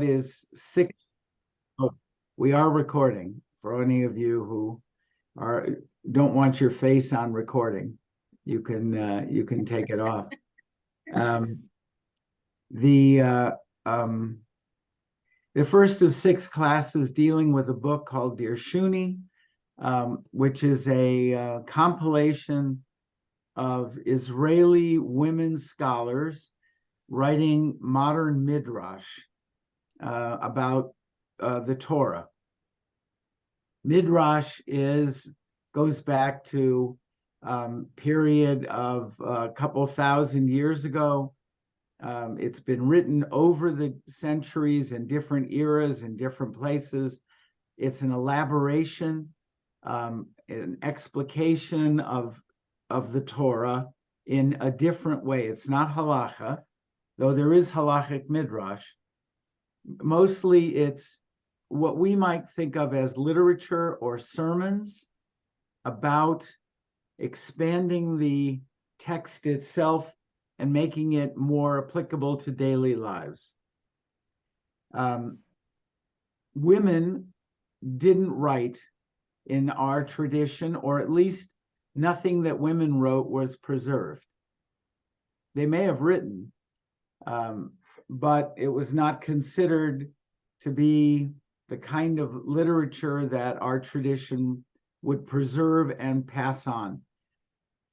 is 6. Oh, we are recording for any of you who don't want your face on recording. You can take it off. The first of 6 classes dealing with a book called Dear Shuni, which is a compilation of Israeli women scholars writing modern midrash about the Torah. Midrash goes back to period of a couple thousand years ago. It's been written over the centuries in different eras in different places. It's an elaboration, an explication of the Torah in a different way. It's not halacha, though there is halachic midrash. Mostly it's what we might think of as literature or sermons about expanding the text itself and making it more applicable to daily lives. Women didn't write in our tradition, or at least nothing that women wrote was preserved. They may have written, but it was not considered to be the kind of literature that our tradition would preserve and pass on.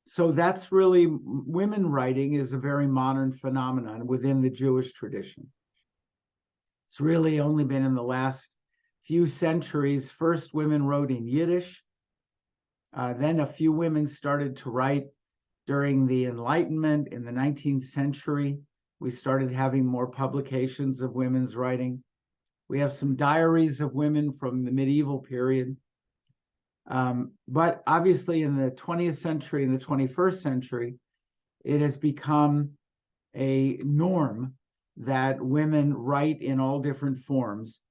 So that's really, women writing is a very modern phenomenon within the Jewish tradition. It's really only been in the last few centuries. First, women wrote in Yiddish. Then a few women started to write during the Enlightenment in the 19th century. We started having more publications of women's writing. We have some diaries of women from the medieval period. But obviously in the 20th century and the 21st century, it has become a norm that women write in all different forms.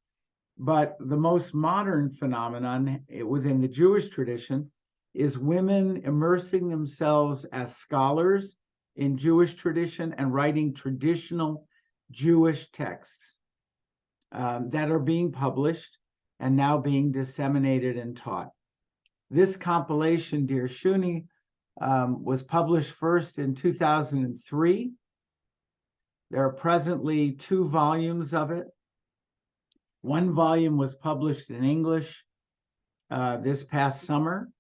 But the most modern phenomenon within the Jewish tradition is women immersing themselves as scholars in Jewish tradition and writing traditional Jewish texts that are being published and now being disseminated and taught. This compilation, Dear Shuni, was published first in 2003. There are presently 2 volumes of it. One volume was published in English this past summer.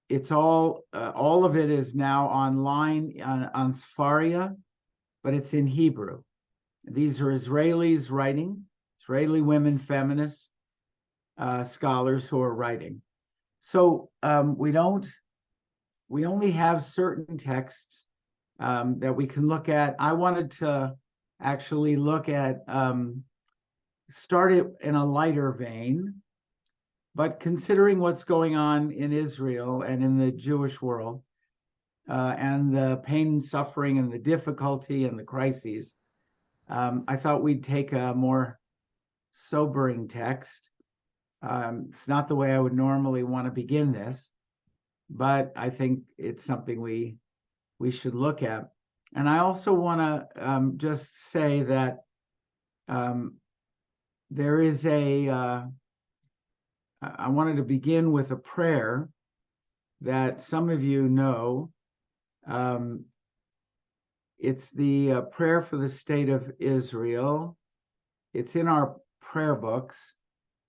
It's all of it is now online on Sefaria, but it's in Hebrew. These are Israelis writing, Israeli women feminists, scholars who are writing. So we only have certain texts that we can look at. I wanted to actually look at, start it in a lighter vein, but considering what's going on in Israel and in the Jewish world, and the pain and suffering and the difficulty and the crises, I thought we'd take a more sobering text. It's not the way I would normally want to begin this, but I think it's something we should look at. And I also want to just say that there is I wanted to begin with a prayer that some of you know. It's the prayer for the state of Israel. It's in our prayer books.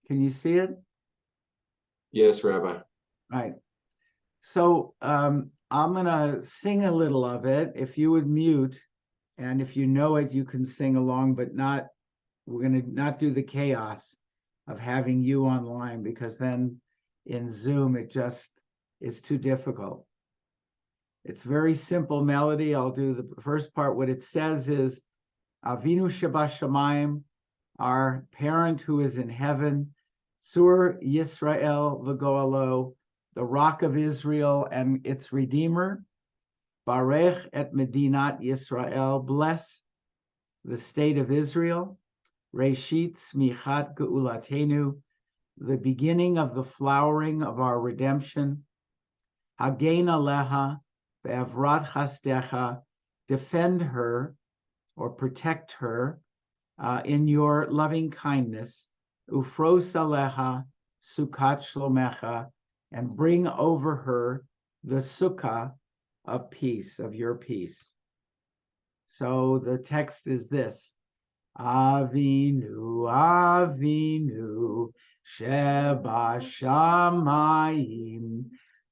Can you see it? Yes, Rabbi. Right. So I'm going to sing a little of it. If you would mute, and if you know it, you can sing along, but we're going to not do the chaos of having you online, because then in Zoom, it just is too difficult. It's very simple melody. I'll do the first part. What it says is, Avinu Shebashamayim, our parent who is in heaven, Sur Yisrael v'goalo, the rock of Israel and its redeemer. Barech et Medinat Yisrael, bless the state of Israel. Reshit smichat geulatenu, the beginning of the flowering of our redemption. Hagein aleha ve'avrat chasdecha, defend her or protect her in your loving kindness, ufros aleha sukat shlomecha, and bring over her the sukkah of peace, of your peace. So the text is this: Avinu, Avinu, Sheba Shamayim,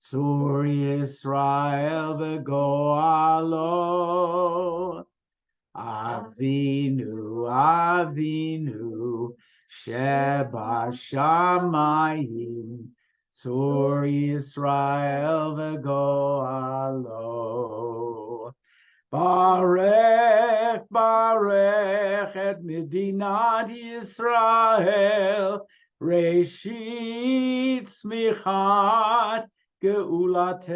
Tzur Yisrael v'goalo. Avinu, Avinu, Sheba Shamayim, Tzur Yisrael v'goalo. Barech, Barech et Medinat Yisrael, Reshit Smichat Geulatenu,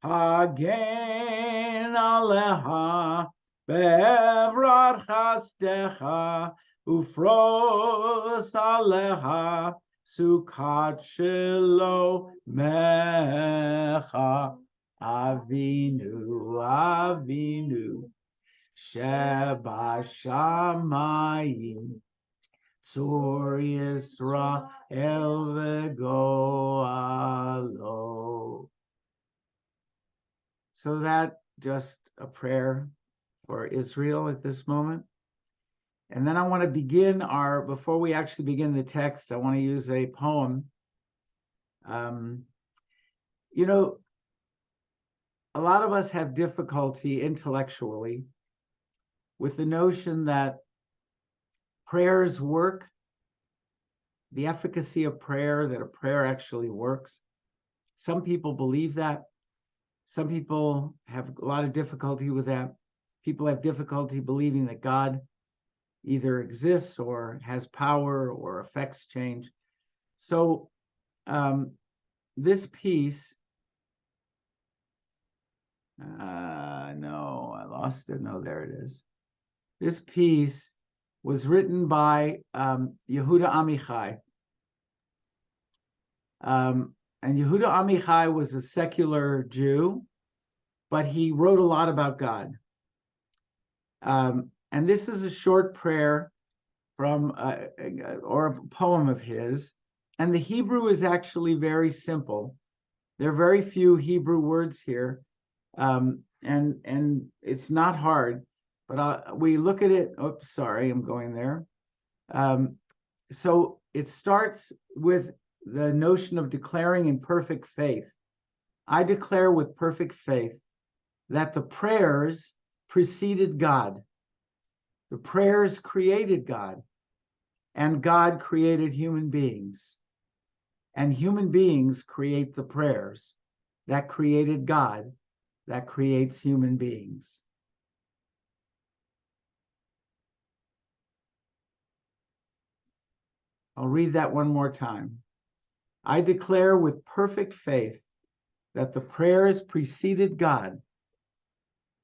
Hagen Aleha, Bevrat Chasdecha, Ufros Aleha, Sukat Shelomecha. Avinu, Avinu, Sheba Shamayim, Tzur Yisrael v'goalo. So that just a prayer for Israel at this moment. And then I want to begin before we actually begin the text, I want to use a poem. A lot of us have difficulty intellectually with the notion that prayers work, the efficacy of prayer, that a prayer actually works. Some people believe that. Some people have a lot of difficulty with that. People have difficulty believing that God either exists or has power or affects change. So this piece, no, I lost it. No, there it is. This piece was written by Yehuda Amichai. And Yehuda Amichai was a secular Jew, but he wrote a lot about God. And this is a short prayer from, or a poem of his. And the Hebrew is actually very simple. There are very few Hebrew words here. And it's not hard, but we look at it. Oops, sorry, I'm going there. So it starts with the notion of declaring in perfect faith. I declare with perfect faith that the prayers preceded God. The prayers created God, and God created human beings. And human beings create the prayers that created God, that creates human beings. I'll read that one more time. I declare with perfect faith that the prayers preceded God,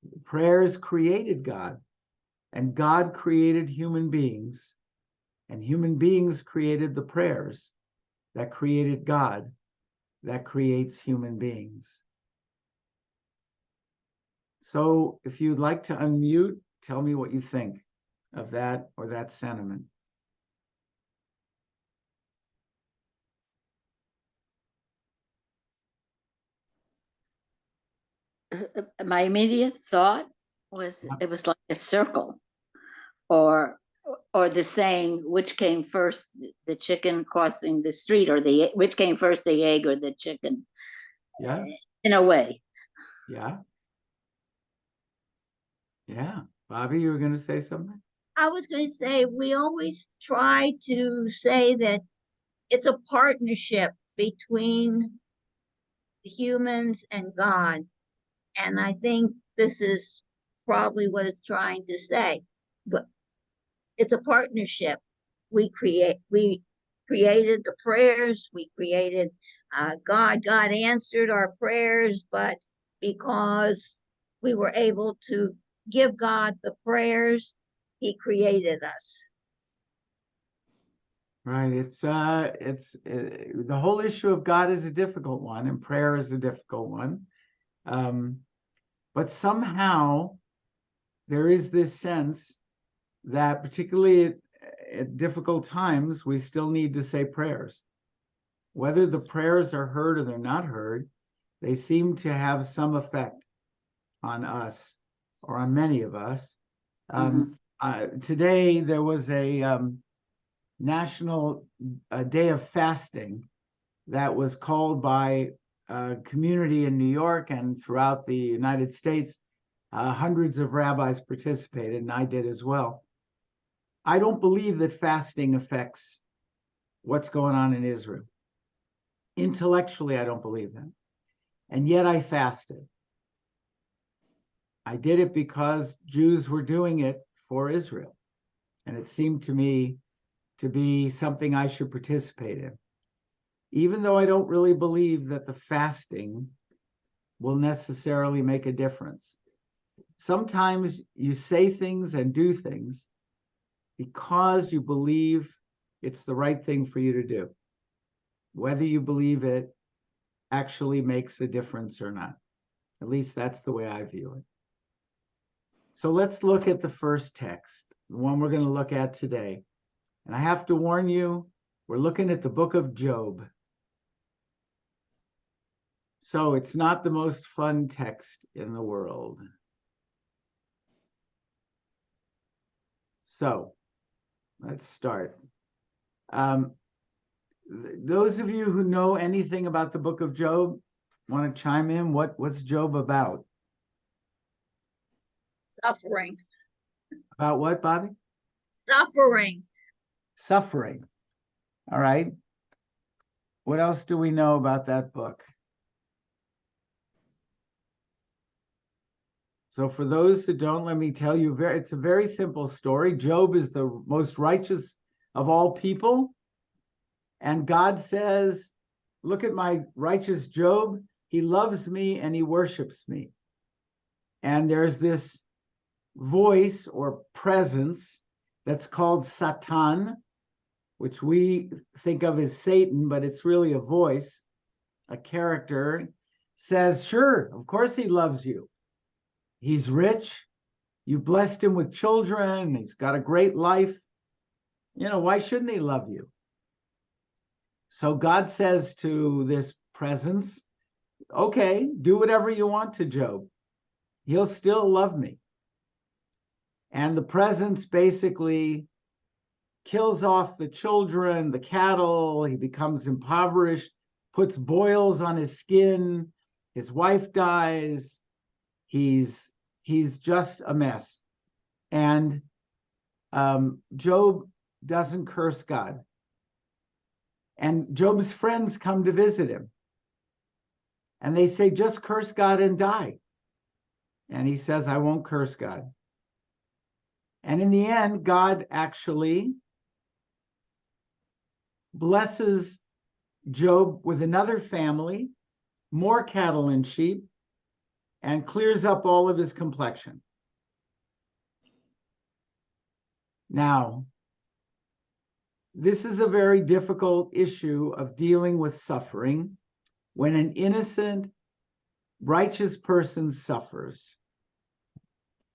the prayers created God, and God created human beings, and human beings created the prayers that created God, that creates human beings. So if you'd like to unmute, tell me what you think of that or that sentiment. My immediate thought was it was like a circle, or the saying, which came first, the chicken crossing the street, or which came first, the egg or the chicken? Yeah. In a way. Yeah. Yeah. Bubbie, you were going to say something? I was going to say, we always try to say that it's a partnership between humans and God. And I think this is probably what it's trying to say. But it's a partnership. We created the prayers, we created God. God answered our prayers, but because we were able to give God the prayers, he created us. Right. It's the whole issue of God is a difficult one, and prayer is a difficult one. But somehow there is this sense that particularly at difficult times, we still need to say prayers. Whether the prayers are heard or they're not heard, they seem to have some effect on us, or on many of us. Today, there was a national day of fasting that was called by a community in New York and throughout the United States. Hundreds of rabbis participated, and I did as well. I don't believe that fasting affects what's going on in Israel. Intellectually, I don't believe that. And yet I fasted. I did it because Jews were doing it for Israel. And it seemed to me to be something I should participate in. Even though I don't really believe that the fasting will necessarily make a difference. Sometimes you say things and do things because you believe it's the right thing for you to do, whether you believe it actually makes a difference or not. At least that's the way I view it. So let's look at the first text, the one we're going to look at today. And I have to warn you, we're looking at the book of Job. So it's not the most fun text in the world. So let's start. Those of you who know anything about the book of Job, want to chime in? What's Job about? Suffering. About what, Bubbie? Suffering. Suffering. All right. What else do we know about that book? So for those that don't, let me tell you, it's a very simple story. Job is the most righteous of all people. And God says, look at my righteous Job. He loves me and he worships me. And there's this voice or presence that's called Satan, which we think of as Satan, but it's really a voice, a character, says, sure, of course he loves you. He's rich. You blessed him with children. He's got a great life. You know, why shouldn't he love you? So God says to this presence, okay, do whatever you want to Job. He'll still love me. And the presence basically kills off the children, the cattle. He becomes impoverished, puts boils on his skin. His wife dies. He's just a mess. And Job doesn't curse God. And Job's friends come to visit him. And they say, just curse God and die. And he says, I won't curse God. And in the end, God actually blesses Job with another family, more cattle and sheep, and clears up all of his complexion. Now, this is a very difficult issue of dealing with suffering when an innocent, righteous person suffers.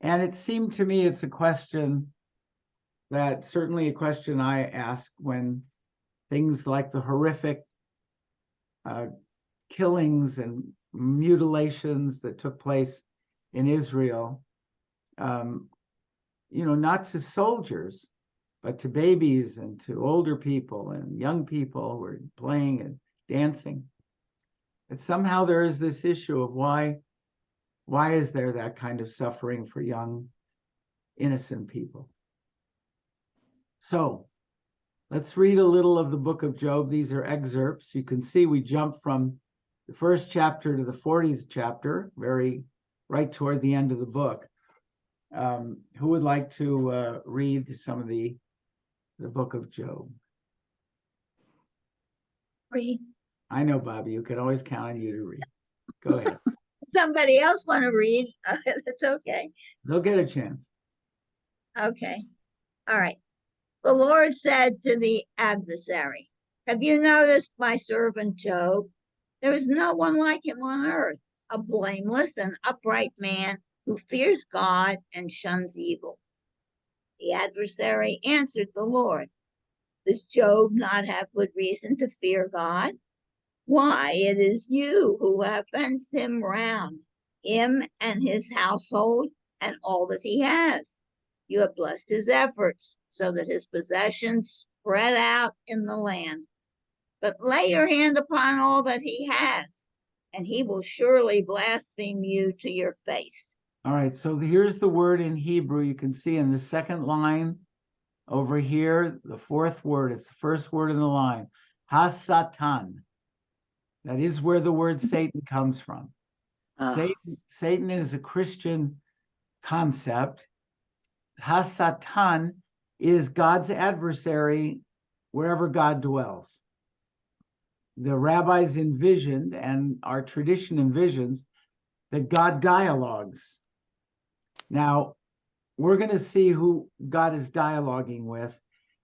And it seemed to me it's a question that, certainly a question I ask when things like the horrific killings and mutilations that took place in Israel, not to soldiers, but to babies and to older people and young people who are playing and dancing. And somehow there is this issue of why is there that kind of suffering for young, innocent people? So let's read a little of the book of Job. These are excerpts. You can see we jump from the first chapter to the 40th chapter, right toward the end of the book. Who would like to read some of the book of Job? Read. I know, Bubbie, you can always count on you to read. Go ahead. Somebody else want to read? That's okay. They'll get a chance. Okay. All right. The Lord said to the adversary, have you noticed my servant Job? There is no one like him on earth, a blameless and upright man who fears God and shuns evil. The adversary answered the Lord, does Job not have good reason to fear God? Why, it is you who have fenced him round, him and his household and all that he has. You have blessed his efforts so that his possessions spread out in the land. But lay your hand upon all that he has, and he will surely blaspheme you to your face. All right, so here's the word in Hebrew. You can see in the second line over here, the fourth word. It's the first word in the line. Ha-satan. That is where the word Satan comes from. Satan is a Christian concept. Ha-satan is God's adversary wherever God dwells. The rabbis envisioned, and our tradition envisions, that God dialogues. Now, we're going to see who God is dialoguing with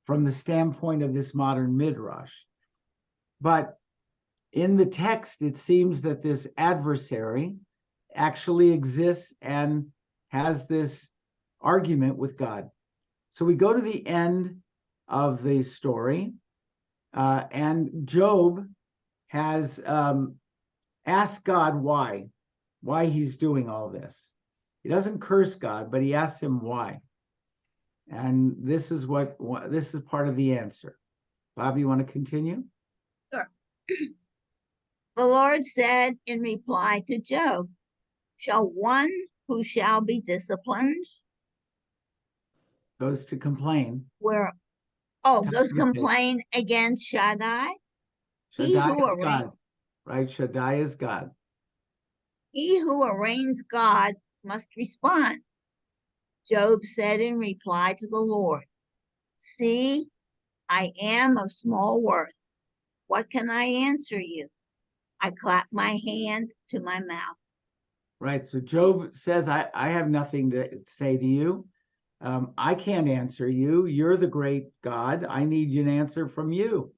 from the standpoint of this modern midrash. But in the text, it seems that this adversary actually exists and has this argument with God. So we go to the end of the story, and Job has asked God why he's doing all this. He doesn't curse God, but he asks him why. And this is part of the answer. Bob, you want to continue? Sure. The Lord said in reply to Job, shall one who shall be disciplined, Goes to complain. goes complain against Shaddai? Shaddai is God, right? Shaddai is God. He who arraigns God must respond. Job said in reply to the Lord, see, I am of small worth. What can I answer you? I clap my hand to my mouth. Right. So Job says, I have nothing to say to you. I can't answer you. You're the great God. I need an answer from you.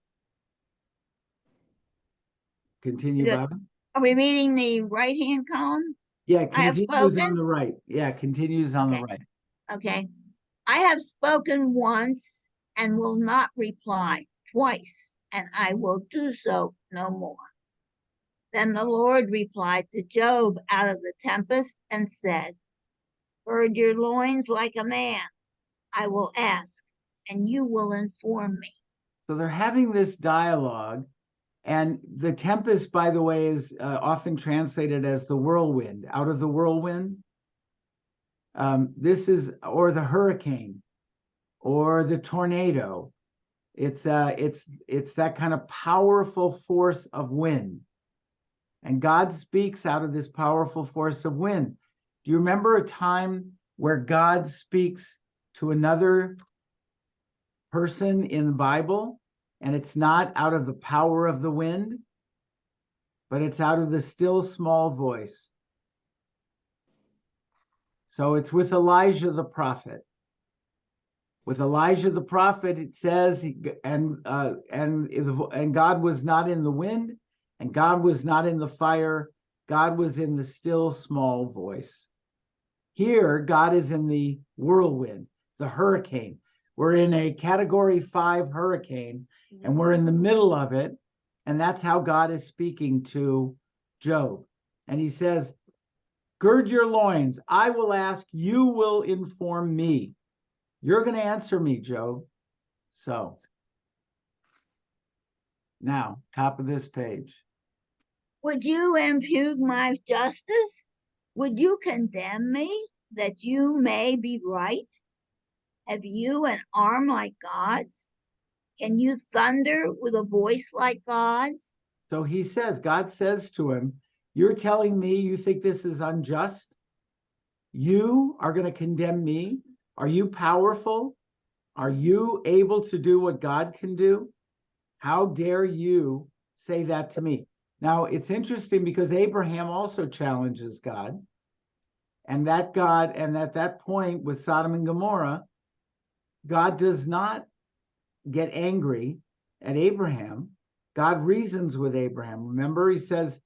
Continue, Bob. Are we reading the right-hand column? Yeah, continues on the right. Yeah, continues on the right. Okay. I have spoken once and will not reply, twice, and I will do so no more. Then the Lord replied to Job out of the tempest and said, gird your loins like a man. I will ask, and you will inform me. So they're having this dialogue, and the tempest, by the way, is often translated as the whirlwind, out of the whirlwind. This is, or the hurricane, or the tornado. It's that kind of powerful force of wind. And God speaks out of this powerful force of wind. Do you remember a time where God speaks to another person in the Bible, and it's not out of the power of the wind, but it's out of the still small voice? So it's with Elijah the prophet. With Elijah the prophet, it says, and God was not in the wind, and God was not in the fire. God was in the still small voice. Here, God is in the whirlwind, the hurricane. We're in a Category 5 hurricane, and we're in the middle of it, and that's how God is speaking to Job. And he says, gird your loins. I will ask, you will inform me. You're going to answer me, Job. So, now, top of this page. Would you impugn my justice? Would you condemn me that you may be right? Have you an arm like God's? Can you thunder with a voice like God's? So he says, God says to him, you're telling me you think this is unjust? You are going to condemn me? Are you powerful? Are you able to do what God can do? How dare you say that to me? Now, it's interesting because Abraham also challenges God. And at that point with Sodom and Gomorrah, God does not get angry at Abraham. God reasons with Abraham. Remember, he says,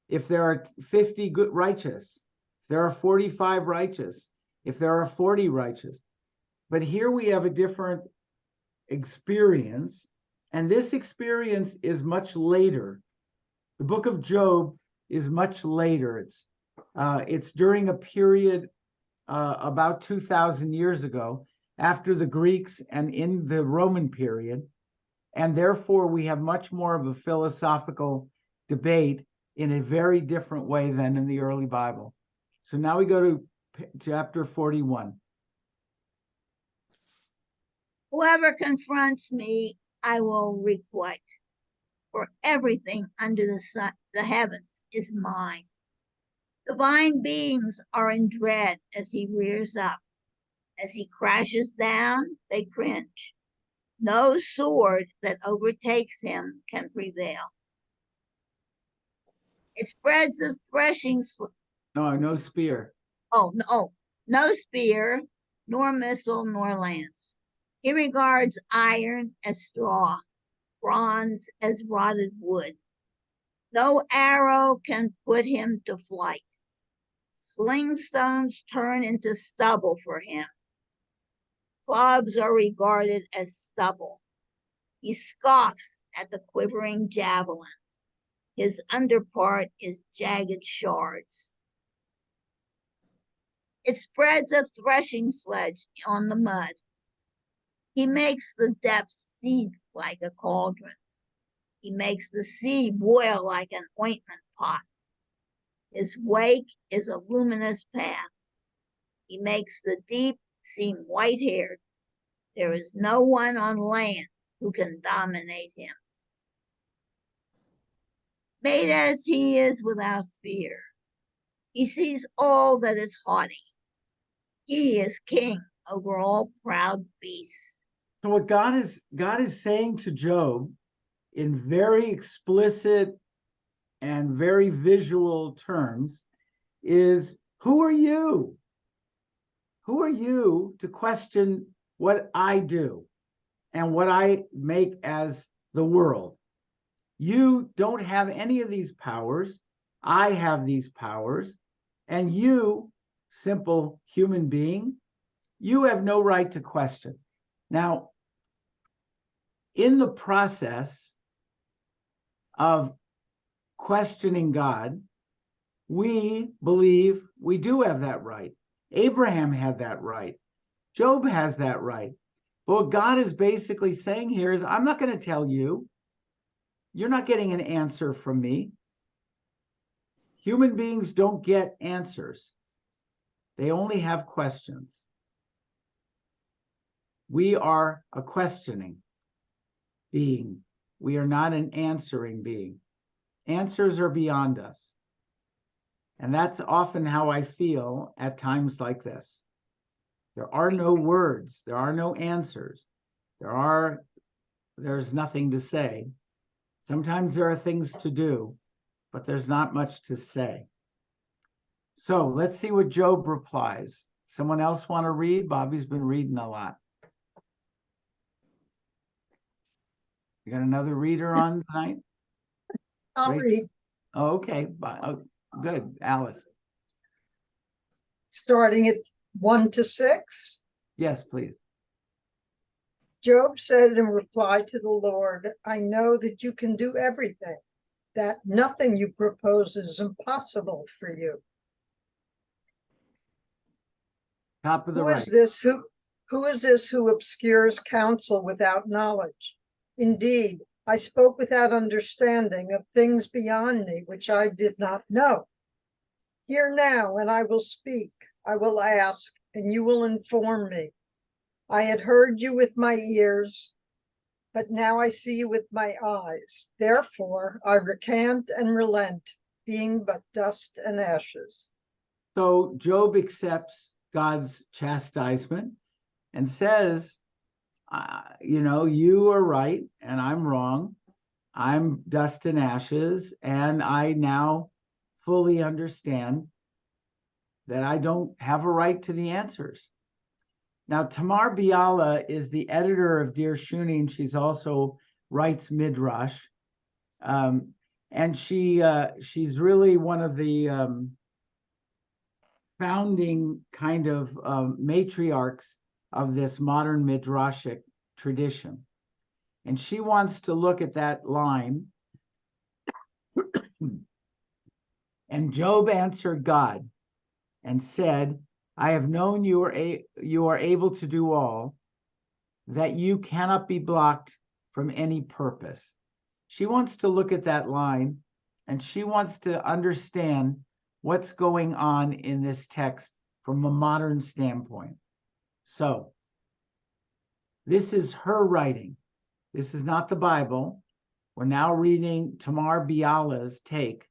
if there are 50 good righteous, if there are 45 righteous, if there are 40 righteous, But here we have a different experience, and this experience is much later. The book of Job is much later. It's during a period about 2,000 years ago, after the Greeks and in the Roman period, and therefore we have much more of a philosophical debate in a very different way than in the early Bible. So now we go to chapter 41. Whoever confronts me, I will requite. For everything under the sun, the heavens is mine. Divine beings are in dread as he rears up. As he crashes down, they cringe. No sword that overtakes him can prevail. It spreads a threshing No spear. no spear, nor missile, nor lance. He regards iron as straw, bronze as rotted wood. No arrow can put him to flight. Sling stones turn into stubble for him. Clubs are regarded as stubble. He scoffs at the quivering javelin. His underpart is jagged shards. It spreads a threshing sledge on the mud. He makes the depths seethe like a cauldron. He makes the sea boil like an ointment pot. His wake is a luminous path. He makes the deep seem white-haired. There is no one on land who can dominate him. Made as he is without fear, he sees all that is haughty. He is king over all proud beasts. So what God is saying to Job in very explicit and very visual terms is, who are you? Who are you to question what I do and what I make as the world? You don't have any of these powers. I have these powers. And you, simple human being, you have no right to question. Now, in the process of questioning God, we believe we do have that right. Abraham had that right. Job has that right. But what God is basically saying here is, I'm not going to tell you. You're not getting an answer from me. Human beings don't get answers. They only have questions. We are a questioning being. We are not an answering being. Answers are beyond us. And that's often how I feel at times like this. There are no words. There are no answers. There's nothing to say. Sometimes there are things to do, but there's not much to say. So let's see what Job replies. Someone else want to read? Bobbie's been reading a lot. You got another reader on tonight? I'll read. Oh, okay. Good. Alice. Starting at 1 to 6. Yes, please. Job said in reply to the Lord, I know that you can do everything, that nothing you propose is impossible for you. Top of the Who right. is this who obscures counsel without knowledge? Indeed, I spoke without understanding of things beyond me, which I did not know. Hear now, and I will speak. I will ask, and you will inform me. I had heard you with my ears, but now I see you with my eyes. Therefore, I recant and relent, being but dust and ashes. So Job accepts God's chastisement and says, you are right and I'm wrong. I'm dust and ashes, and I now fully understand that I don't have a right to the answers. Now, Tamar Biala is the editor of Dear Shuning. She's also writes Midrash. And she's really one of the founding kind of matriarchs of this modern midrashic tradition. And she wants to look at that line. And Job answered God and said, I have known you are able to do all, that you cannot be blocked from any purpose. She wants to look at that line, and she wants to understand what's going on in this text from a modern standpoint. So, this is her writing. This is not the Bible. We're now reading Tamar Biala's take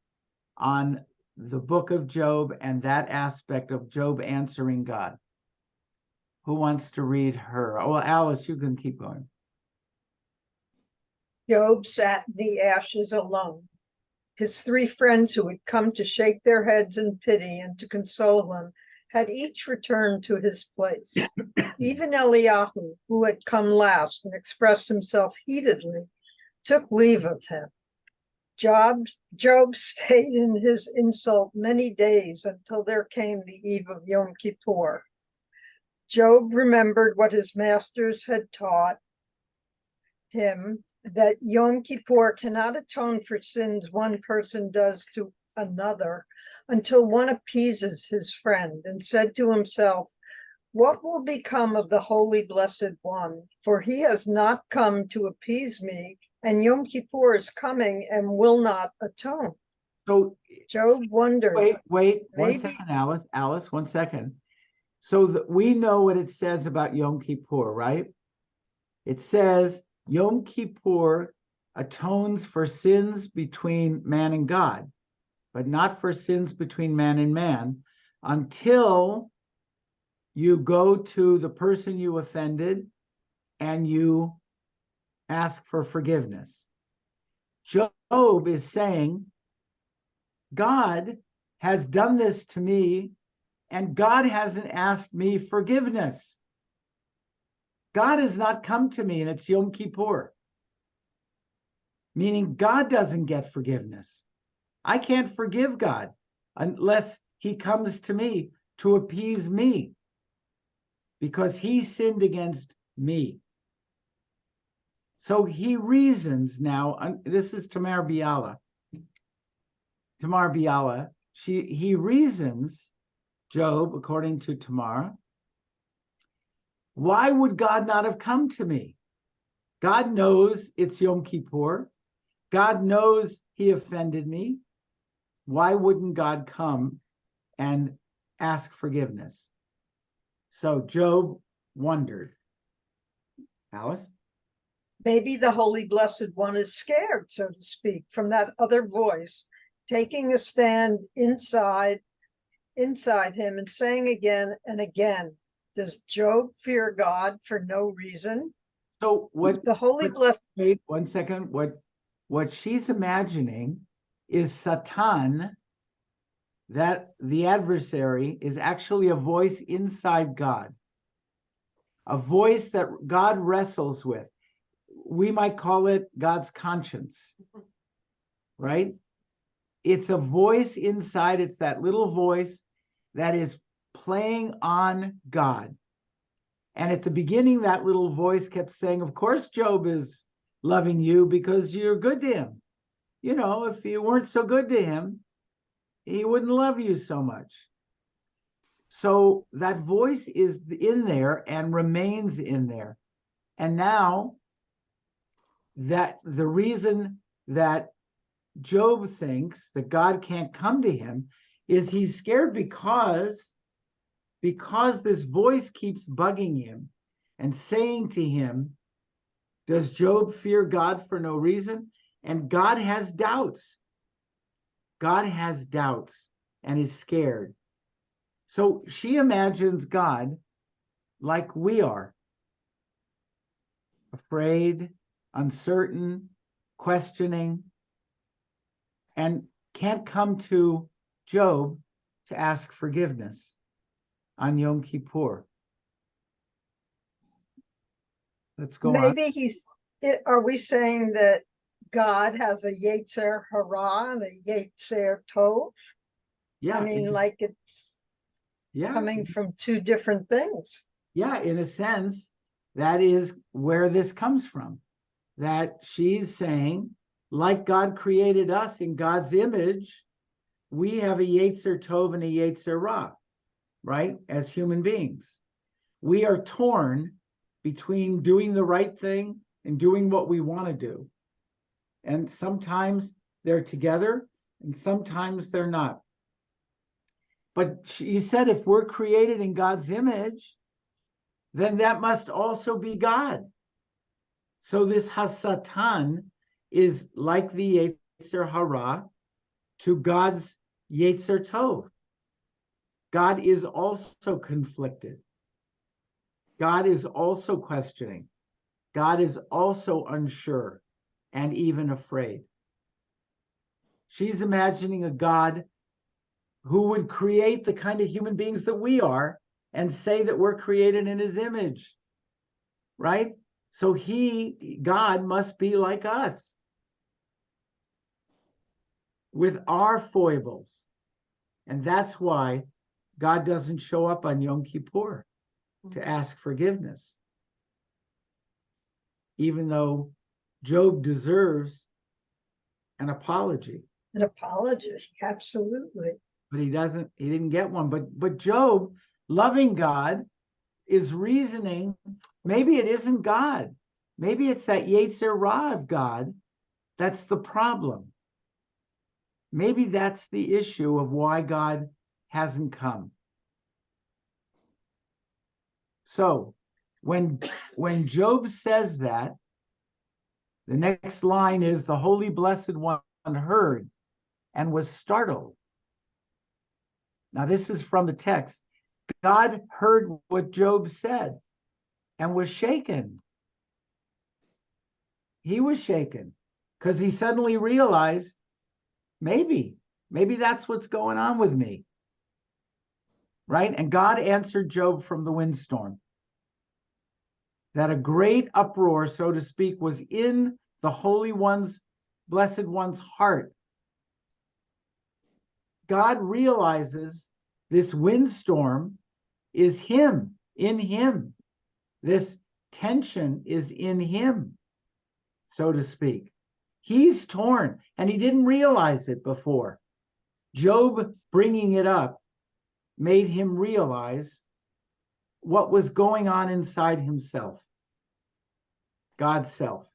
on the book of Job and that aspect of Job answering God. Who wants to read her? Oh, well, Alice, you can keep going. Job sat in the ashes alone. His 3 friends who had come to shake their heads in pity and to console him had each returned to his place. Even Eliyahu, who had come last and expressed himself heatedly, took leave of him. Job stayed in his insult many days until there came the eve of Yom Kippur. Job remembered what his masters had taught him, that Yom Kippur cannot atone for sins one person does to another until one appeases his friend, and said to himself, what will become of the Holy Blessed One? For he has not come to appease me, and Yom Kippur is coming and will not atone. So Job wondered. Wait, maybe... 1 second, Alice. Alice, 1 second. So we know what it says about Yom Kippur, right? It says Yom Kippur atones for sins between man and God, but not for sins between man and man, until you go to the person you offended and you ask for forgiveness. Job is saying, God has done this to me, and God hasn't asked me forgiveness. God has not come to me, and it's Yom Kippur. Meaning God doesn't get forgiveness. I can't forgive God unless he comes to me to appease me, because he sinned against me. So he reasons now, this is Tamar Biala. He reasons, Job, according to Tamar, why would God not have come to me? God knows it's Yom Kippur. God knows he offended me. Why wouldn't God come and ask forgiveness? So Job wondered. Alice? Maybe the Holy Blessed One is scared, so to speak, from that other voice, taking a stand inside him and saying again and again, does Job fear God for no reason? So what the Holy Blessed... Wait 1 second. What she's imagining is Satan, that the adversary is actually a voice inside God, a voice that God wrestles with. We might call it God's conscience, right? It's a voice inside. It's that little voice that is playing on God. And at the beginning, that little voice kept saying, of course, Job is loving you because you're good to him. You know, if you weren't so good to him, he wouldn't love you so much. So that voice is in there and remains in there. And now that the reason that Job thinks that God can't come to him is he's scared because this voice keeps bugging him and saying to him, does Job fear God for no reason? And God has doubts. God has doubts and is scared. So she imagines God like we are, afraid, uncertain, questioning, and can't come to Job to ask forgiveness on Yom Kippur. Let's go on. Maybe are we saying that God has a Yetzer Hara and a Yetzer Tov? Yeah. I mean, like it's coming from 2 different things. Yeah, in a sense, that is where this comes from. That she's saying, like God created us in God's image, we have a Yetzer Tov and a Yetzer Ra, right? As human beings. We are torn between doing the right thing and doing what we want to do. And sometimes they're together and sometimes they're not. But she said, if we're created in God's image, then that must also be God. So this Hasatan is like the Yetzer Hara to God's Yetzer Tov. God is also conflicted. God is also questioning. God is also unsure and even afraid. She's imagining a God who would create the kind of human beings that we are and say that we're created in his image, right? So God must be like us with our foibles. And that's why God doesn't show up on Yom Kippur to ask forgiveness, even though Job deserves an apology. An apology, absolutely. But he didn't get one. But Job, loving God, is reasoning, maybe it isn't God. Maybe it's that Yetzer Ra of God that's the problem. Maybe that's the issue of why God hasn't come. So when Job says that, the next line is, the Holy Blessed One heard and was startled. Now this is from the text. God heard what Job said and was shaken. He was shaken because he suddenly realized, maybe that's what's going on with me. Right? And God answered Job from the windstorm. That a great uproar, so to speak, was in the Holy One's, Blessed One's heart. God realizes this windstorm is him, in him. This tension is in him, so to speak. He's torn, and he didn't realize it before. Job bringing it up made him realize what was going on inside himself, God's self.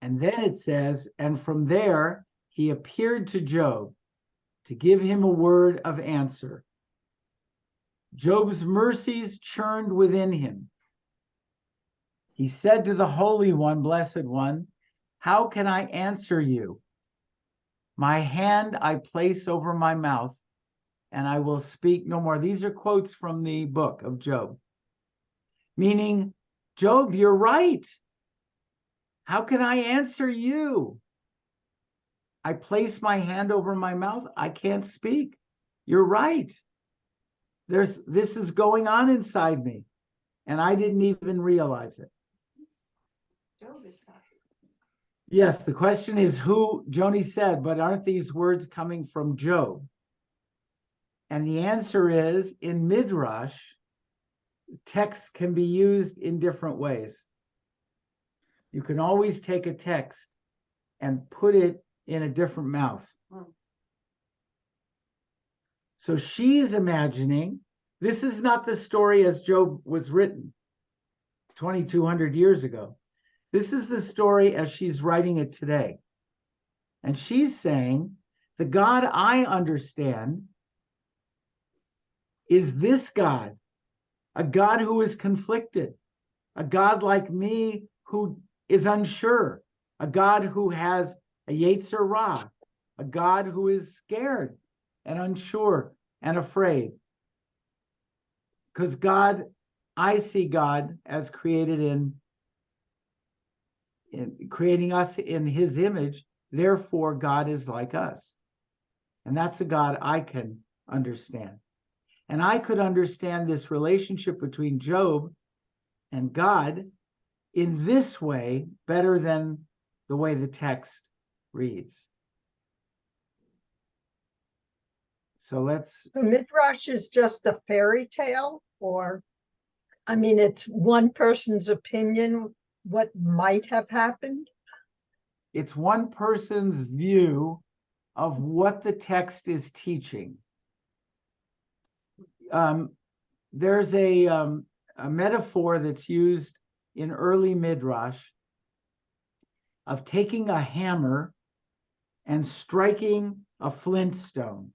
And then it says, and from there he appeared to Job to give him a word of answer. Job's mercies churned within him. He said to the Holy One, Blessed One, how can I answer you? My hand I place over my mouth, and I will speak no more. These are quotes from the book of Job. Meaning, Job, you're right. How can I answer you? I place my hand over my mouth. I can't speak. You're right. This is going on inside me, and I didn't even realize it. Job is talking. Yes, the question is who, Joni said, but aren't these words coming from Job? And the answer is, in Midrash, text can be used in different ways. You can always take a text and put it in a different mouth. So she's imagining, this is not the story as Job was written 2,200 years ago. This is the story as she's writing it today. And she's saying, the God I understand is this God, a God who is conflicted, a God like me who is unsure, a God who has a Yetzer Ra, a God who is scared and unsure and afraid. Because God, I see God as created in creating us in his image, therefore God is like us. And that's a God I can understand. And I could understand this relationship between Job and God in this way better than the way the text reads. So let's, The Midrash is just a fairy tale, or, I mean, it's one person's opinion, what might have happened. it's one person's view of what the text is teaching. There's a metaphor that's used in early Midrash of taking a hammer and striking a flint stone.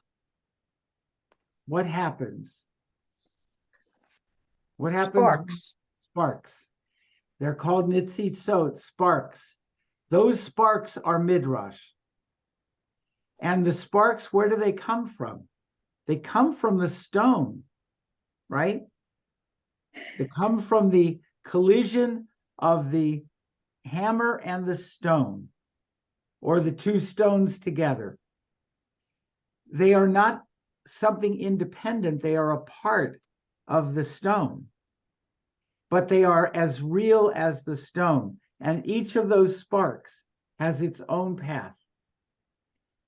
What happens? What happens? Sparks. Sparks. They're called nitzitzot, sparks. Those sparks are midrash. And the sparks, where do they come from? They come from the stone, right? They come from the collision of the hammer and the stone, or the two stones together. They are not something independent. They are a part of the stone, but they are as real as the stone. And each of those sparks has its own path.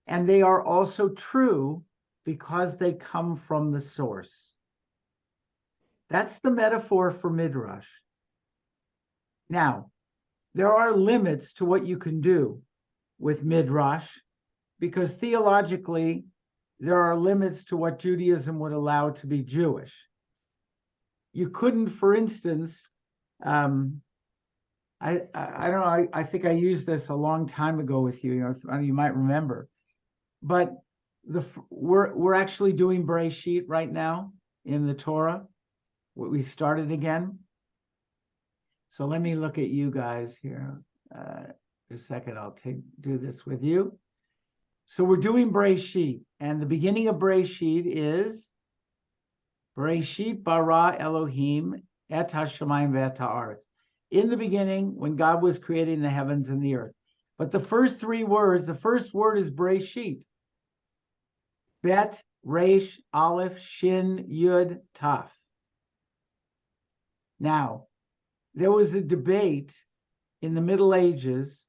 And they are also true because they come from the source. That's the metaphor for Midrash. Now, there are limits to what you can do with Midrash, because theologically, there are limits to what Judaism would allow to be Jewish. You couldn't, for instance, I don't know, I think I used this a long time ago with you, you might remember, but we're actually doing Bereshit right now in the Torah. We started again. So let me look at you guys here. For a second, I'll do this with you. So we're doing Bereshit, and the beginning of Bereshit is Bereshit bara Elohim et hashamayim ve'et ha'aretz. In the beginning, when God was creating the heavens and the earth. But the first three words, the first word is Bereshit. Bet, Resh, Aleph, Shin, Yud, Taf. Now, there was a debate in the Middle Ages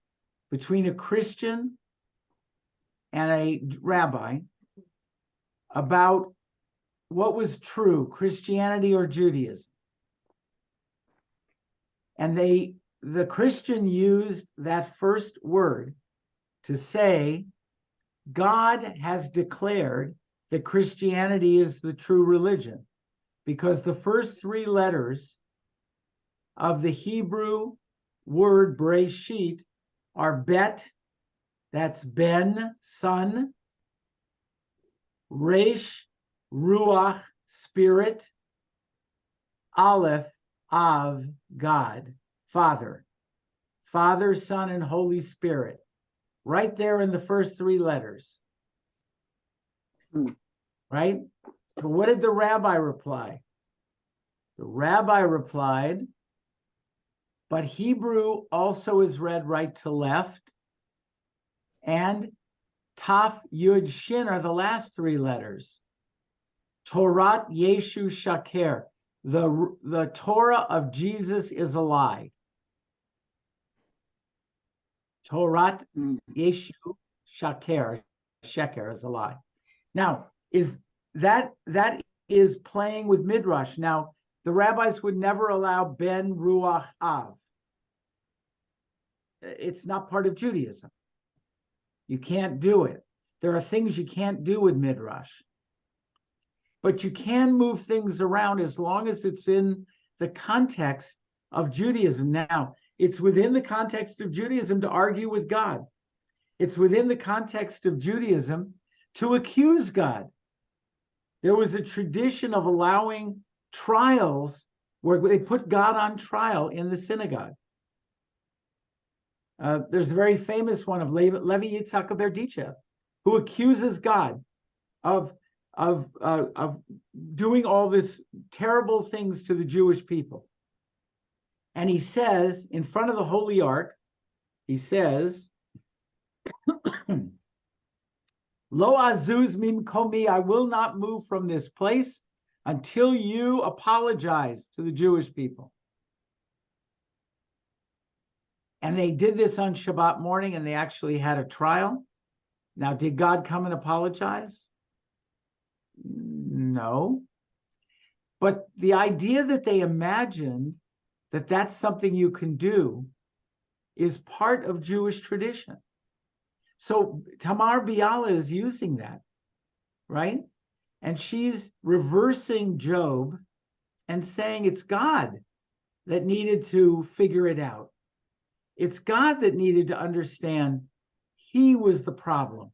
between a Christian and a rabbi about what was true, Christianity or Judaism. And the Christian used that first word to say, God has declared that Christianity is the true religion, because the first three letters of the Hebrew word Bereshit are Bet, that's Ben, son, Resh, Ruach, spirit, Aleph, Av, God, Father. Father, Son, and Holy Spirit. Right there in the first three letters. Right? So what did the rabbi reply? The rabbi replied, but Hebrew also is read right to left, and Taf, Yud, Shin are the last three letters. Torat Yeshu Shaker. The Torah of Jesus is a lie. Torat Yeshu Shaker. Sheker is a lie. Now, that is playing with Midrash. Now, the rabbis would never allow Ben Ruach Av. It's not part of Judaism. You can't do it. There are things you can't do with Midrash. But you can move things around as long as it's in the context of Judaism. Now, it's within the context of Judaism to argue with God. It's within the context of Judaism to accuse God. There was a tradition of allowing trials where they put God on trial in the synagogue. There's a very famous one of Levi Yitzhak of Berdichev, who accuses God of doing all this terrible things to the Jewish people. And he says, in front of the Holy Ark, he says, Lo azuz mimkomi, I will not move from this place until you apologize to the Jewish people. And they did this on Shabbat morning, and they actually had a trial. Now, did God come and apologize? No. But the idea that they imagined that that's something you can do is part of Jewish tradition. So Tamar Biala is using that, right? And she's reversing Job and saying it's God that needed to figure it out. It's God that needed to understand he was the problem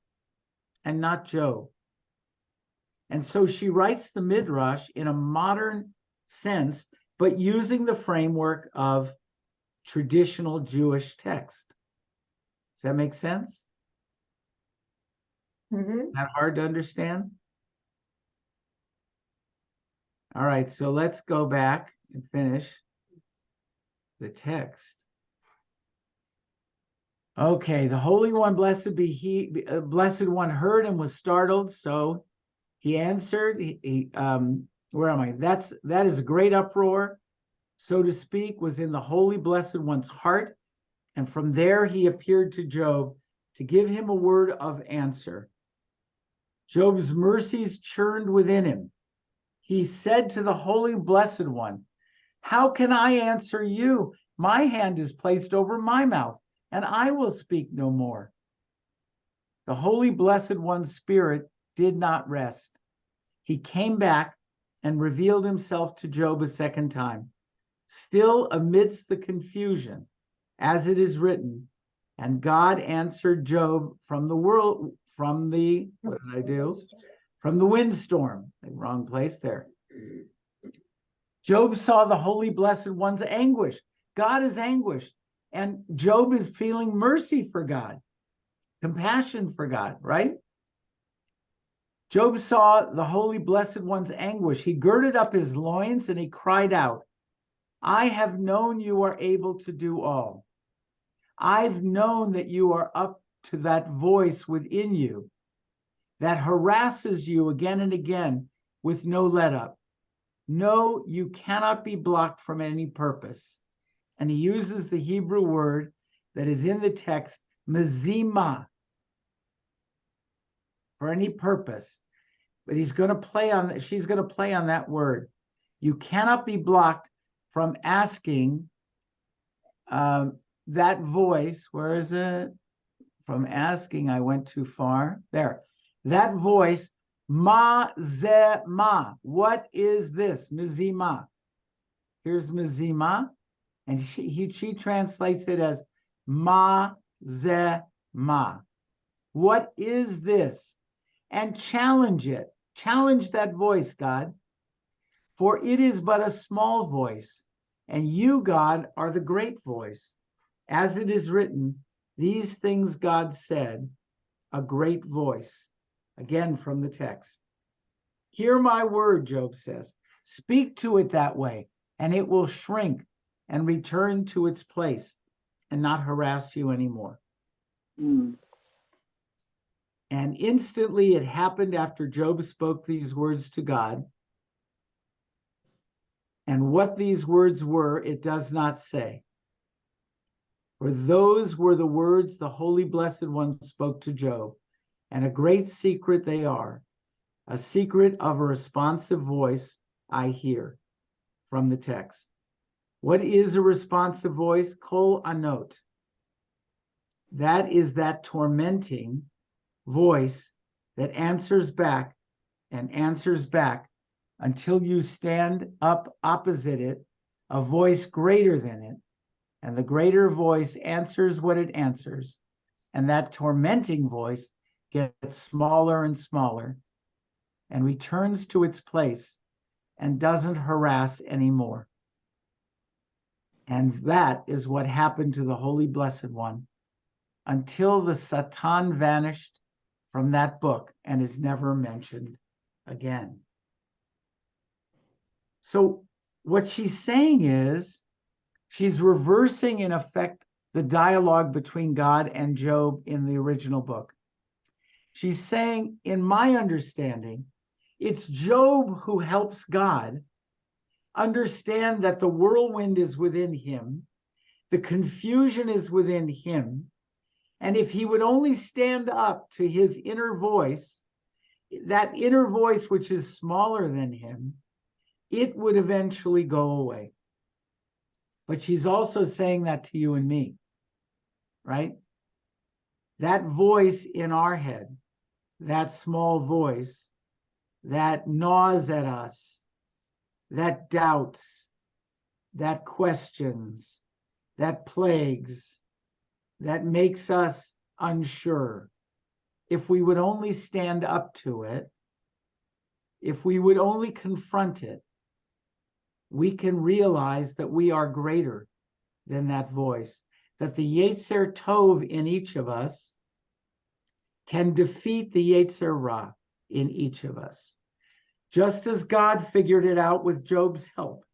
and not Job. And so she writes the Midrash in a modern sense, but using the framework of traditional Jewish text. Does that make sense? Mhm. Is that hard to understand? All right, so let's go back and finish the text. Okay, the Holy One, blessed be he, blessed one heard and was startled. So he answered, where am I? That is a great uproar, so to speak, was in the Holy Blessed One's heart. And from there he appeared to Job to give him a word of answer. Job's mercies churned within him. He said to the Holy Blessed One, how can I answer you? My hand is placed over my mouth, and I will speak no more. The Holy Blessed One's spirit did not rest. He came back and revealed himself to Job a second time, still amidst the confusion, as it is written, and God answered Job from the world, from the, what did I do? From the windstorm. Wrong place there. Job saw the Holy Blessed One's anguish. God is anguished, and Job is feeling mercy for God, compassion for God, right? Job saw the Holy Blessed One's anguish. He girded up his loins and he cried out, I have known you are able to do all. I've known that you are up to that voice within you that harasses you again and again with no let up. No, you cannot be blocked from any purpose. And he uses the Hebrew word that is in the text, mezima, for any purpose. But he's going to play on, she's going to play on that word. You cannot be blocked from asking that voice. Where is it? From asking, I went too far. There. That voice, ma ze ma. What is this? Mizima. Here's mizima. And she translates it as ma ze ma. What is this? And challenge it. Challenge that voice, God. For it is but a small voice, and you, God, are the great voice. As it is written, these things God said, a great voice. Again from the text. Hear my word, Job says. Speak to it that way, and it will shrink and return to its place and not harass you anymore. Mm. And instantly it happened after Job spoke these words to God. And what these words were, it does not say. For those were the words the Holy Blessed One spoke to Job, and a great secret they are, a secret of a responsive voice I hear from the text. What is a responsive voice? Kol anot. That is that tormenting voice that answers back and answers back until you stand up opposite it, a voice greater than it, and the greater voice answers what it answers, and that tormenting voice gets smaller and smaller and returns to its place and doesn't harass anymore. And that is what happened to the Holy Blessed One until the Satan vanished from that book and is never mentioned again. So what she's saying is she's reversing, in effect, the dialogue between God and Job in the original book. She's saying, in my understanding, it's Job who helps God understand that the whirlwind is within him, the confusion is within him, and if he would only stand up to his inner voice, that inner voice, which is smaller than him, it would eventually go away. But she's also saying that to you and me, right? That voice in our head, that small voice that gnaws at us, that doubts, that questions, that plagues, that makes us unsure. If we would only stand up to it, if we would only confront it, we can realize that we are greater than that voice, that the Yetzer Tov in each of us can defeat the Yetzer Ra in each of us, just as God figured it out with Job's help.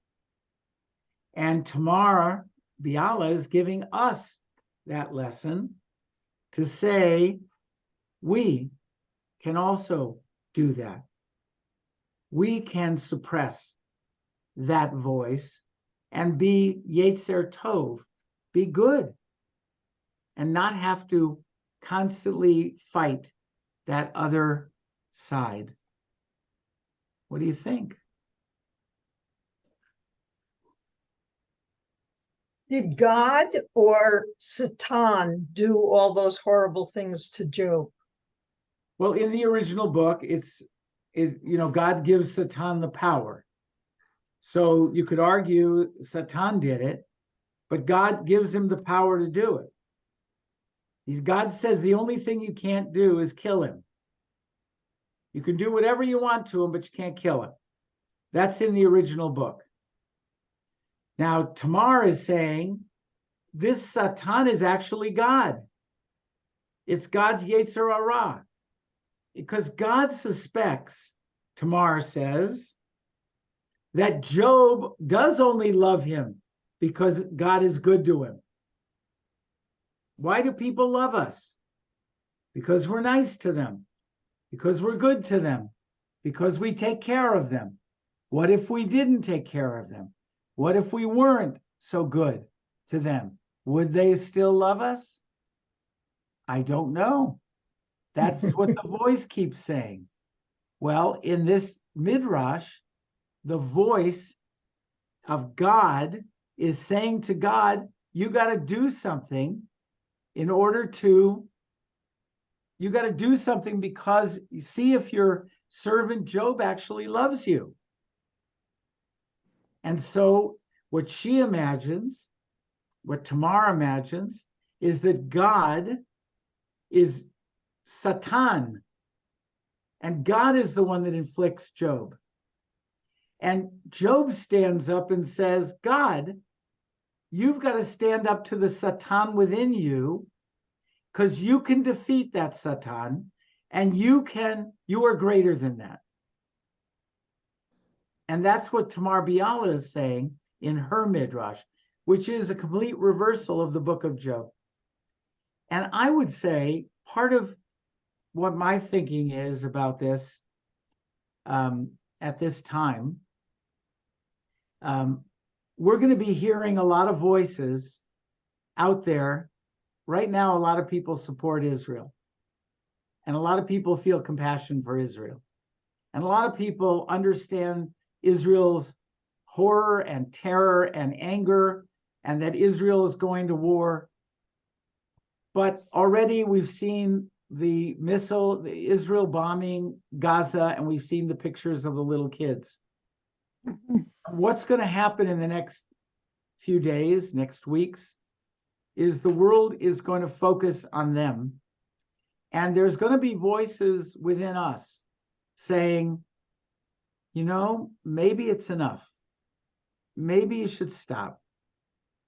And Tamar Biala is giving us that lesson to say we can also do that. We can suppress that voice and be Yetzer Tov, be good, and not have to constantly fight that other side. What do you think? Did God or Satan do all those horrible things to Job? Well, in the original book, God gives Satan the power. So you could argue Satan did it, but God gives him the power to do it. God says the only thing you can't do is kill him. You can do whatever you want to him, but you can't kill him. That's in the original book. Now, Tamar is saying this Satan is actually God. It's God's Yetzer Hara. Because God suspects, Tamar says, that Job does only love him because God is good to him. Why do people love us? Because we're nice to them, because we're good to them, because we take care of them. What if we didn't take care of them? What if we weren't so good to them? Would they still love us? I don't know. That's what the voice keeps saying. Well, in this midrash, the voice of God is saying to God, you got to do something because you see if your servant Job actually loves you. And so what she imagines, what Tamar imagines, is that God is Satan, and God is the one that inflicts Job. And Job stands up and says, God, you've got to stand up to the Satan within you, because you can defeat that Satan, and you are greater than that. And that's what Tamar Biala is saying in her midrash, which is a complete reversal of the book of Job. And I would say part of what my thinking is about this at this time, we're going to be hearing a lot of voices out there. Right now, a lot of people support Israel. And a lot of people feel compassion for Israel. And a lot of people understand Israel's horror and terror and anger, and that Israel is going to war. But already we've seen the Israel bombing Gaza, and we've seen the pictures of the little kids. What's going to happen in the next few days, next weeks, is the world is going to focus on them. And there's going to be voices within us saying, maybe it's enough. Maybe you should stop.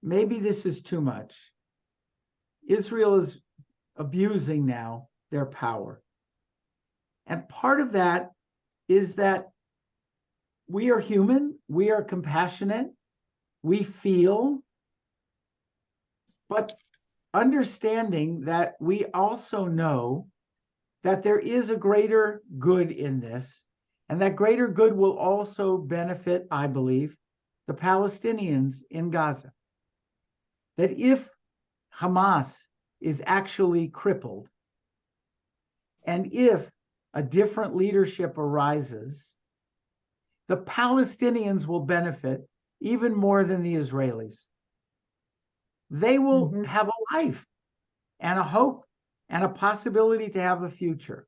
Maybe this is too much. Israel is abusing now their power. And part of that is that we are human, we are compassionate, we feel, but understanding that we also know that there is a greater good in this, and that greater good will also benefit, I believe, the Palestinians in Gaza. That if Hamas is actually crippled, and if a different leadership arises, the Palestinians will benefit even more than the Israelis. They will have a life and a hope and a possibility to have a future.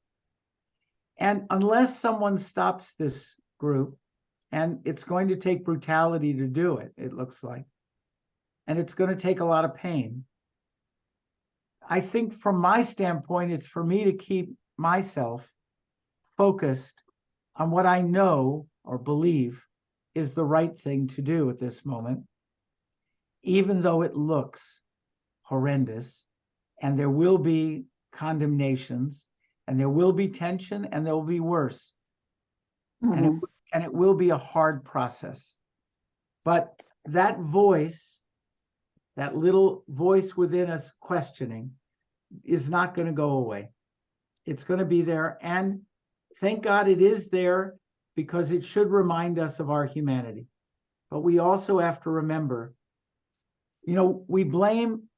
And unless someone stops this group, and it's going to take brutality to do it, it looks like, and it's going to take a lot of pain. I think from my standpoint, it's for me to keep myself focused on what I know or believe is the right thing to do at this moment, even though it looks horrendous, and there will be condemnations, and there will be tension, and there will be worse. And it will be a hard process. But that voice, that little voice within us questioning, is not going to go away. It's going to be there. And thank God it is there, because it should remind us of our humanity. But we also have to remember, we blame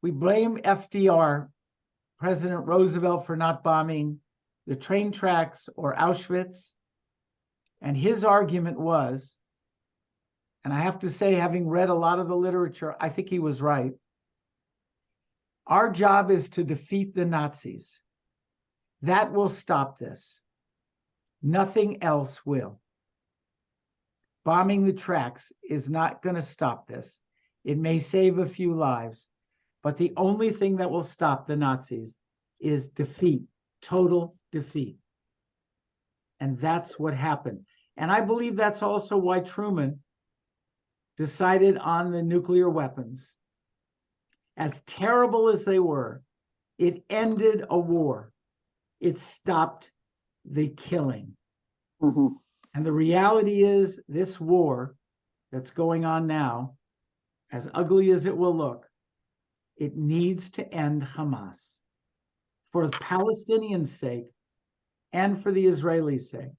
FDR, President Roosevelt, for not bombing the train tracks or Auschwitz. And his argument was, and I have to say, having read a lot of the literature, I think he was right. Our job is to defeat the Nazis. That will stop this. Nothing else will. Bombing the tracks is not going to stop this. It may save a few lives, but the only thing that will stop the Nazis is defeat, total defeat. And that's what happened. And I believe that's also why Truman decided on the nuclear weapons. As terrible as they were, it ended a war. It stopped the killing. And the reality is, this war that's going on now, as ugly as it will look, it needs to end Hamas for the Palestinians' sake and for the Israelis' sake.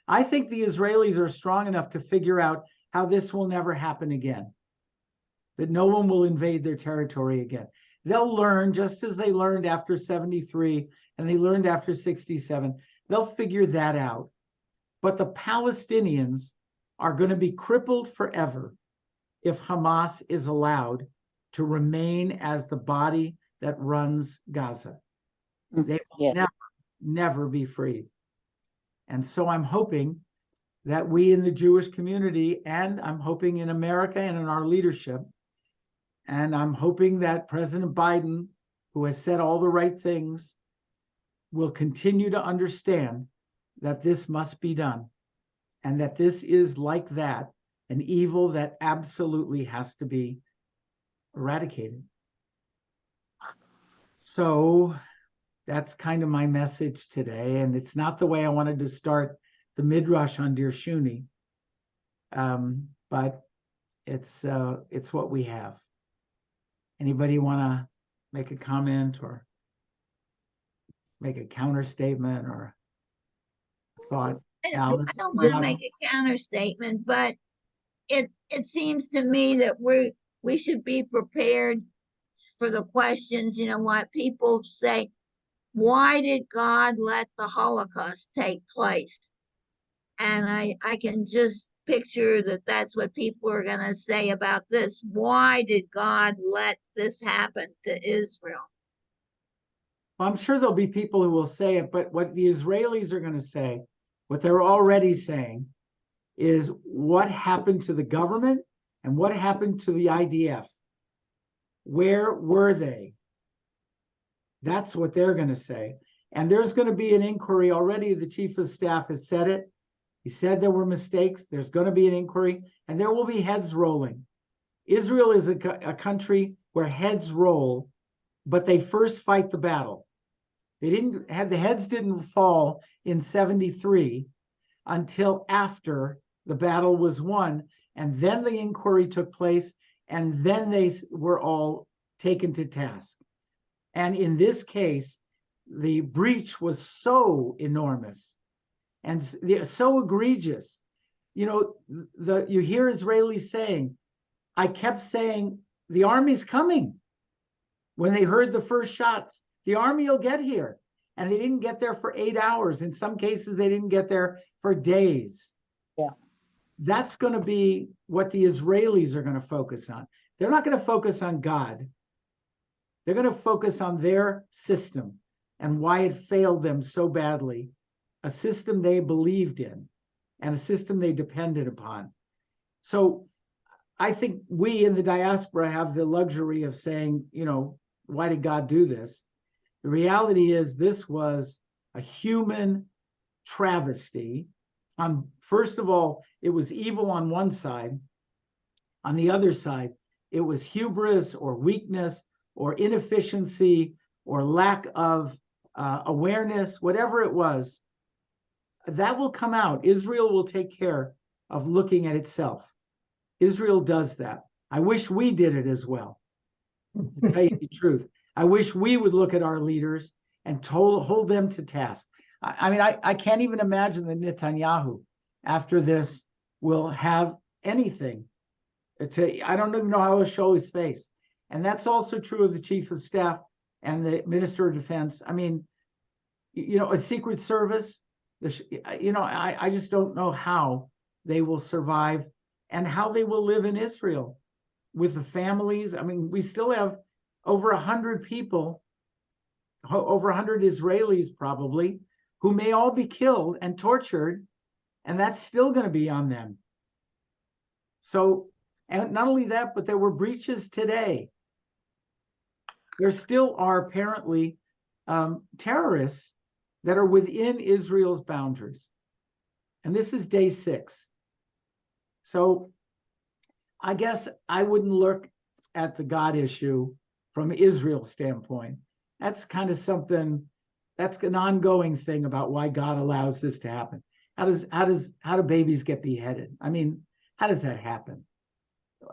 I think the Israelis are strong enough to figure out how this will never happen again, that no one will invade their territory again. They'll learn, just as they learned after 73 and they learned after 67, they'll figure that out. But the Palestinians are going to be crippled forever if Hamas is allowed to remain as the body that runs Gaza. They will never be freed. And so I'm hoping that we in the Jewish community, and I'm hoping in America and in our leadership, and I'm hoping that President Biden, who has said all the right things, will continue to understand that this must be done, and that this is like that, an evil that absolutely has to be eradicated. So that's kind of my message today, and it's not the way I wanted to start the Midrash on Dear Shuni, but it's what we have. Anybody want to make a comment or make a counter statement or thought? I Alice? don't want to make a counter statement, but it seems to me that we should be prepared for the questions. What people say, why did God let the Holocaust take place? And I can just picture that that's what people are going to say about this. Why did God let this happen to Israel? Well, I'm sure there'll be people who will say it, but what the Israelis are going to say, what they're already saying, is what happened to the government and what happened to the IDF? Where were they? That's what they're going to say. And there's going to be an inquiry already. The chief of staff has said it. He said there were mistakes. There's going to be an inquiry, and there will be heads rolling. Israel is a country where heads roll, but they first fight the battle. The heads didn't fall in 73 until after the battle was won, and then the inquiry took place, and then they were all taken to task. And in this case, the breach was so enormous and so egregious. You hear Israelis saying, I kept saying, the army's coming. When they heard the first shots, the army will get here. and they didn't get there for 8 hours. In some cases, they didn't get there for days. Yeah. That's going to be what the Israelis are going to focus on. They're not going to focus on God. They're going to focus on their system and why it failed them so badly, a system they believed in and a system they depended upon. So I think we in the diaspora have the luxury of saying, you know, why did God do this? The reality is this was a human travesty. First of all, it was evil on one side. On the other side, it was hubris or weakness or inefficiency or lack of awareness, whatever it was. That will come out. Israel will take care of looking at itself. Israel does that. I wish we did it as well. To tell you the truth, I wish we would look at our leaders and hold them to task. I mean, I can't even imagine that Netanyahu, after this, will have anything I don't even know how he'll show his face. And that's also true of the chief of staff and the minister of defense. I mean, you know, a secret service, you know, I just don't know how they will survive and how they will live in Israel with the families. I mean, we still have over 100 people, over 100 Israelis probably, who may all be killed and tortured, and that's still going to be on them. So, and not only that, but there were breaches today. There still are apparently terrorists that are within Israel's boundaries. And this is day 6. So I guess I wouldn't look at the God issue from Israel's standpoint. That's kind of something, that's an ongoing thing about why God allows this to happen. How do babies get beheaded? I mean, how does that happen?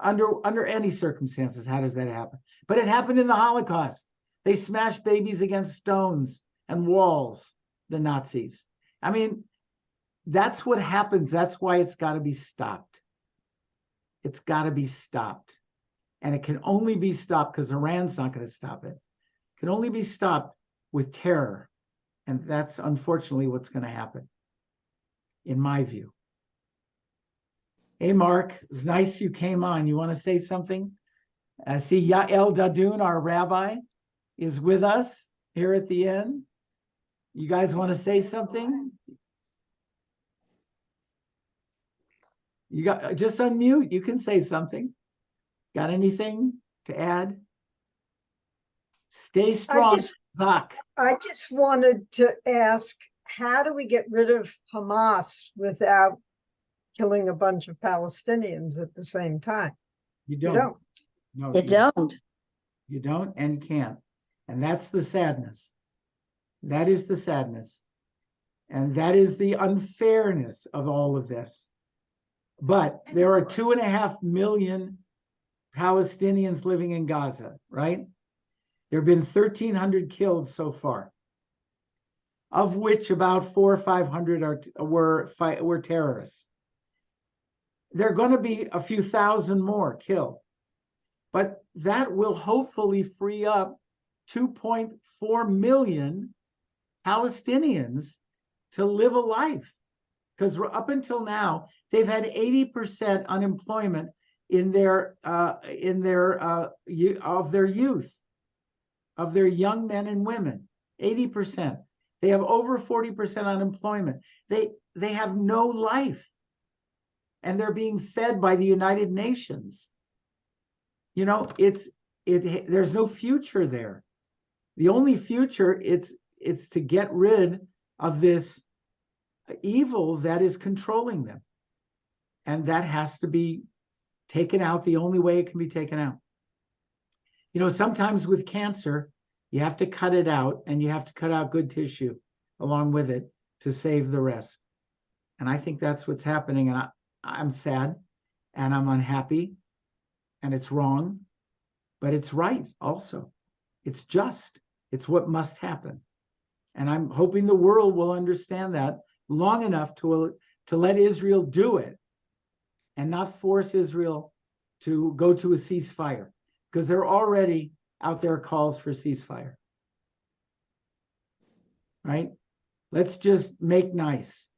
Under any circumstances, how does that happen? But it happened in the Holocaust. They smashed babies against stones and walls, the Nazis. I mean, that's what happens. That's why it's got to be stopped. It's got to be stopped. And it can only be stopped because Iran's not going to stop it. It can only be stopped with terror. And that's unfortunately what's going to happen, in my view. Hey, Mark, it's nice you came on. You want to say something? I see Yael Dadun, our rabbi, is with us here at the end. You guys want to say something? You got just unmute. You can say something. Got anything to add? Stay strong, Zach. I just wanted to ask, how do we get rid of Hamas without killing a bunch of Palestinians at the same time? You don't. No, You don't. You don't and can't. And that's the sadness. That is the sadness. And that is the unfairness of all of this. But there are 2.5 million Palestinians living in Gaza, right? There have been 1,300 killed so far, of which about 400 or 500 were terrorists. There are going to be a few thousand more killed, but that will hopefully free up 2.4 million Palestinians to live a life. Because up until now, they've had 80% unemployment of their youth, of their young men and women. 80%. They have over 40% unemployment. They have no life, and they're being fed by the United Nations. You know, there's no future there. The only future it's to get rid of this evil that is controlling them. And that has to be taken out the only way it can be taken out. You know, sometimes with cancer, you have to cut it out, and you have to cut out good tissue along with it to save the rest. And I think that's what's happening. And I'm sad and I'm unhappy, and it's wrong, but it's right also. It's just. It's what must happen. And I'm hoping the world will understand that long enough to let Israel do it and not force Israel to go to a ceasefire, because there are already out there calls for ceasefire. right? Let's just make nice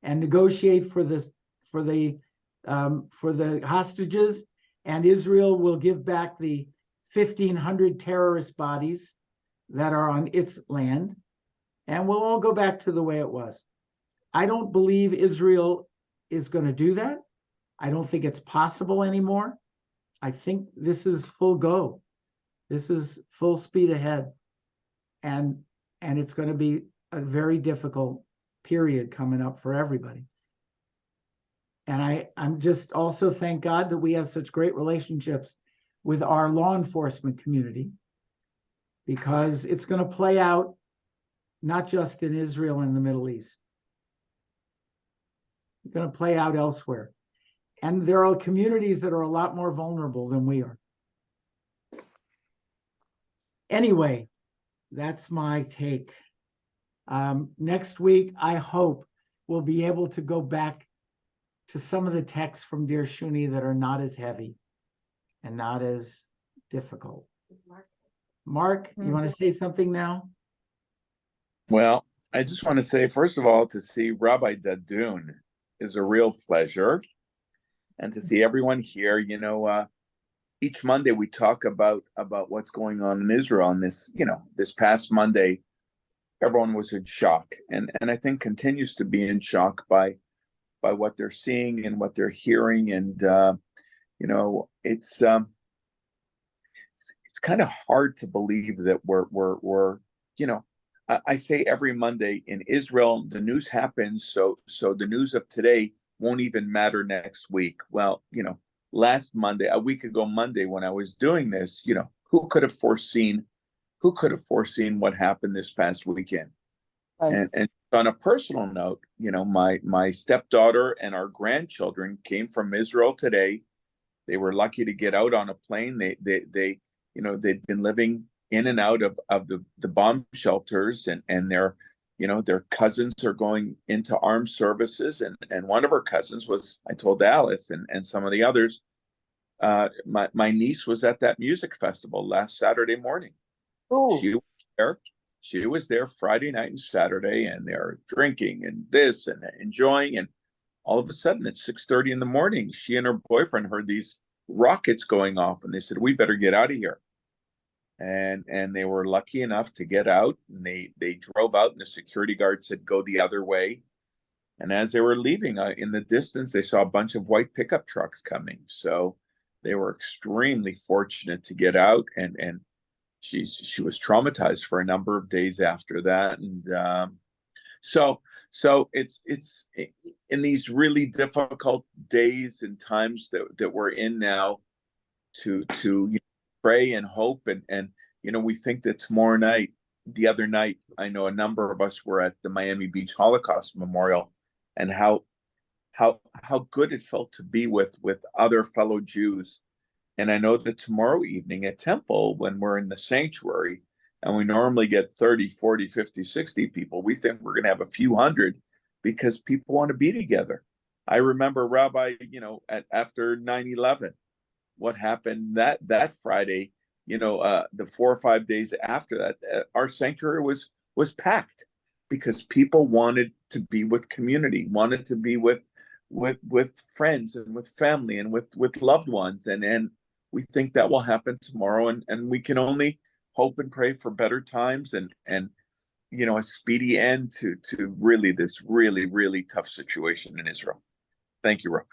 and negotiate for the hostages, and Israel will give back the 1,500 terrorist bodies that are on its land, and we'll all go back to the way it was. I don't believe Israel is going to do that. I don't think it's possible anymore. I think this is full go. This is full speed ahead. And it's going to be a very difficult period coming up for everybody. And I'm just also thank God that we have such great relationships with our law enforcement community, because it's going to play out not just in Israel and the Middle East. It's going to play out elsewhere. And there are communities that are a lot more vulnerable than we are. Anyway, that's my take. Next week, I hope we'll be able to go back to some of the texts from Dear Shuni that are not as heavy and not as difficult. Mark, you want to say something now? Well, I just want to say, first of all, to see Rabbi Dadoun is a real pleasure. And to see everyone here, each Monday we talk about what's going on in Israel. And this past Monday, everyone was in shock, and I think continues to be in shock by what they're seeing and what they're hearing. And it's kind of hard to believe that we're I say every Monday in Israel, the news happens, so the news of today won't even matter next week. Well, last Monday, a week ago Monday, when I was doing this, who could have foreseen what happened this past weekend? Right. And on a personal note, my stepdaughter and our grandchildren came from Israel today. They were lucky to get out on a plane. They'd been living in and out of the bomb shelters, and their cousins are going into armed services, and one of her cousins was, I told Alice and some of the others, my niece was at that music festival last Saturday morning. Ooh. She was there Friday night and Saturday, and they're drinking and this and enjoying, and all of a sudden at 6:30 in the morning, she and her boyfriend heard these rockets going off, and they said, we better get out of here. And they were lucky enough to get out, and they drove out, and the security guard said, go the other way. And as they were leaving, in the distance, they saw a bunch of white pickup trucks coming. So they were extremely fortunate to get out, and she was traumatized for a number of days after that. And so it's in these really difficult days and times that we're in now to pray and hope, and we think that the other night, I know a number of us were at the Miami Beach Holocaust Memorial, and how good it felt to be with other fellow Jews. And I know that tomorrow evening at Temple, when we're in the sanctuary, and we normally get 30, 40, 50, 60 people, we think we're going to have a few hundred, because people want to be together. I remember, Rabbi, after 9/11, what happened that Friday, the 4 or 5 days after that, our sanctuary was packed, because people wanted to be with community, wanted to be with friends and with family and with loved ones. And we think that will happen tomorrow, and we can only hope and pray for better times and a speedy end to really this really, really tough situation in Israel. Thank you, Rob.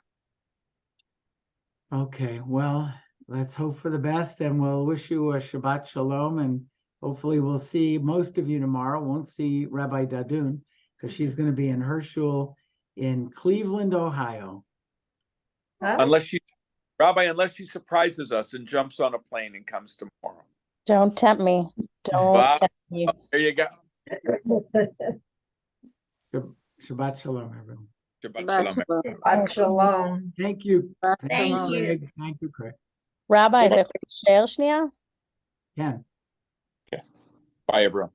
Okay, well, let's hope for the best, and we'll wish you a Shabbat Shalom, and hopefully we'll see most of you tomorrow. Won't see Rabbi Dadoun, because she's going to be in her shul in Cleveland, Ohio. Huh? Unless she surprises us and jumps on a plane and comes tomorrow. Don't tempt me. Don't tempt me. There you go. Shabbat Shalom, everyone. Shabbat Shalom. Thank you. Thank you. Craig. Thank you, Craig. רבי, אתה יכול להישאר שנייה? כן. Okay. Bye, everyone.